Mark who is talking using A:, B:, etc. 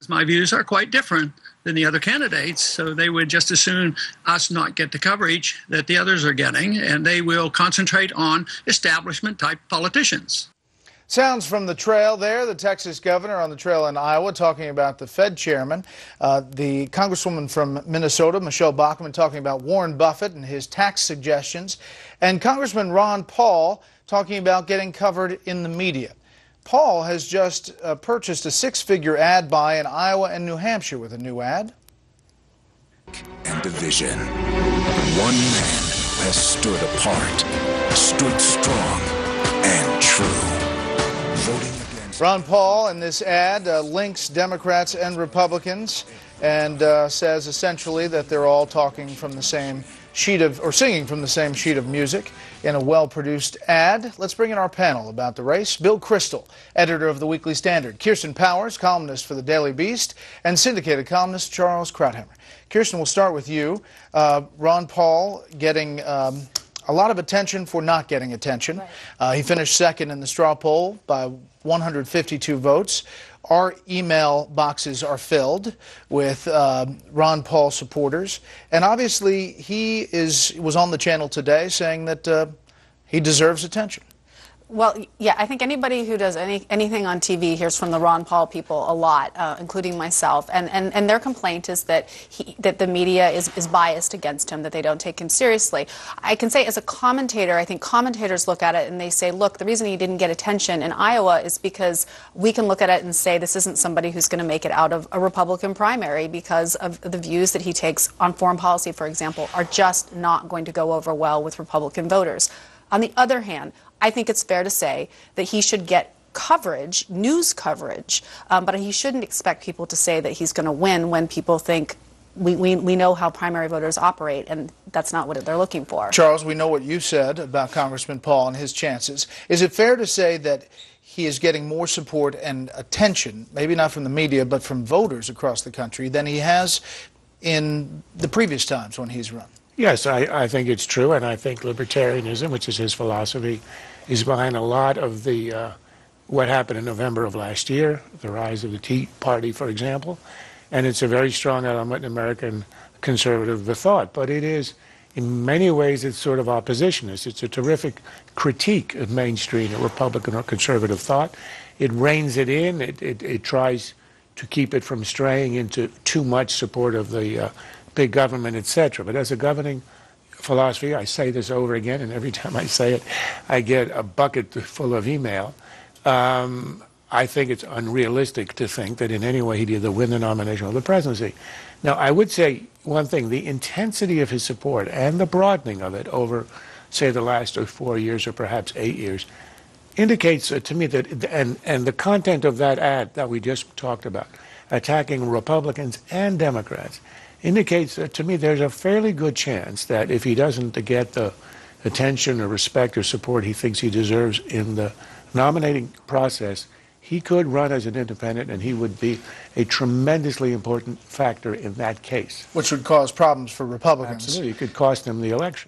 A: My views are quite different than the other candidates, so they would just as soon us not get the coverage that the others are getting, and they will concentrate on establishment-type politicians.
B: Sounds from the trail there, the Texas governor on the trail in Iowa talking about the Fed chairman, the congresswoman from Minnesota, Michelle Bachmann, talking about Warren Buffett and his tax suggestions, and Congressman Ron Paul talking about getting covered in the media. Paul has just purchased a six-figure ad buy in Iowa and New Hampshire with a new ad.
C: And division. One man has stood apart, stood strong and true.
B: Ron Paul in this ad links Democrats and Republicans and says essentially that they're all talking from the same sheet of, or singing from the same sheet of music in a well-produced ad. Let's bring in our panel about the race. Bill Kristol, editor of the Weekly Standard. Kirsten Powers, columnist for the Daily Beast, and syndicated columnist Charles Krauthammer. Kirsten, we'll start with you. Ron Paul getting a lot of attention for not getting attention. Right. He finished second in the straw poll by 152 votes. Our email boxes are filled with Ron Paul supporters. And obviously, he was on the channel today saying that he deserves attention.
D: Well, yeah, I think anybody who does anything on TV hears from the Ron Paul people a lot, including myself. And their complaint is that the media is biased against him, that they don't take him seriously. I can say as a commentator, I think commentators look at it and they say, look, the reason he didn't get attention in Iowa is because we can look at it and say this isn't somebody who's going to make it out of a Republican primary because of the views that he takes on foreign policy, for example, are just not going to go over well with Republican voters. On the other hand, I think it's fair to say that he should get coverage, news coverage, but he shouldn't expect people to say that he's going to win when people think we know how primary voters operate, and that's not what they're looking for.
B: Charles, we know what you said about Congressman Paul and his chances. Is it fair to say that he is getting more support and attention, maybe not from the media, but from voters across the country than he has in the previous times when he's run?
E: Yes, I think it's true, and I think libertarianism, which is his philosophy, is behind a lot of the what happened in November of last year, the rise of the Tea Party, for example, and it's a very strong element in American conservative thought. But it is, in many ways, it's sort of oppositionist. It's a terrific critique of mainstream Republican or conservative thought. It reins it in. It tries to keep it from straying into too much support of the big government, etc. But as a governing philosophy, I say this over again, and every time I say it, I get a bucket full of email. I think it's unrealistic to think that in any way he'd either win the nomination or the presidency. Now, I would say one thing, the intensity of his support and the broadening of it over, say, the last 4 years or perhaps 8 years, indicates to me that, and the content of that ad that we just talked about, attacking Republicans and Democrats, indicates that to me there's a fairly good chance that if he doesn't get the attention or respect or support he thinks he deserves in the nominating process, he could run as an independent and he would be a tremendously important factor in that case.
B: Which would cause problems for Republicans.
E: Absolutely. It could cost him the election.